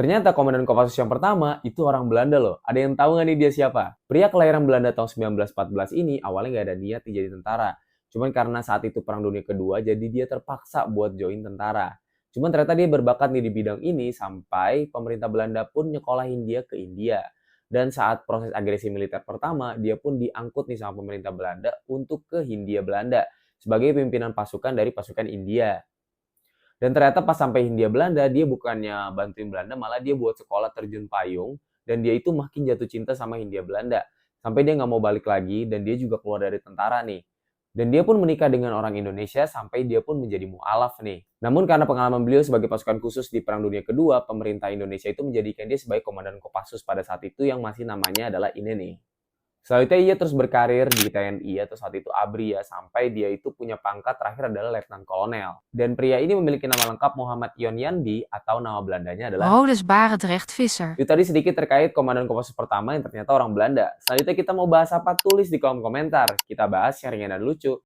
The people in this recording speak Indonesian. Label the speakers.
Speaker 1: Ternyata Komandan Kopassus yang pertama itu orang Belanda loh. Ada yang tahu nggak nih dia siapa? Pria kelahiran Belanda tahun 1914 ini awalnya nggak ada niat nih jadi tentara. Cuman karena saat itu Perang Dunia Kedua, jadi dia terpaksa buat join tentara. Cuman ternyata dia berbakat nih di bidang ini sampai pemerintah Belanda pun nyekolahin dia ke India. Dan saat proses agresi militer pertama, dia pun diangkut nih sama pemerintah Belanda untuk ke Hindia Belanda sebagai pimpinan pasukan dari pasukan India. Dan ternyata pas sampai Hindia Belanda, dia bukannya bantuin Belanda, malah dia buat sekolah terjun payung, dan dia itu makin jatuh cinta sama Hindia Belanda. Sampai dia nggak mau balik lagi, dan dia juga keluar dari tentara nih. Dan dia pun menikah dengan orang Indonesia sampai dia pun menjadi mu'alaf nih. Namun karena pengalaman beliau sebagai pasukan khusus di Perang Dunia Kedua, pemerintah Indonesia itu menjadikan dia sebagai komandan Kopassus pada saat itu yang masih namanya adalah ini nih. Selanjutnya ia terus berkarir di TNI atau saat itu ABRI ya, sampai dia itu punya pangkat terakhir adalah Letnan Kolonel. Dan pria ini memiliki nama lengkap Muhammad Ion Yandi atau nama Belandanya adalah.
Speaker 2: Herodes Barendrecht Visser.
Speaker 1: Itu tadi sedikit terkait Komandan Kopassus pertama yang ternyata orang Belanda. Selanjutnya kita mau bahas apa? Tulis di kolom komentar. Kita bahas yang ringan dan lucu.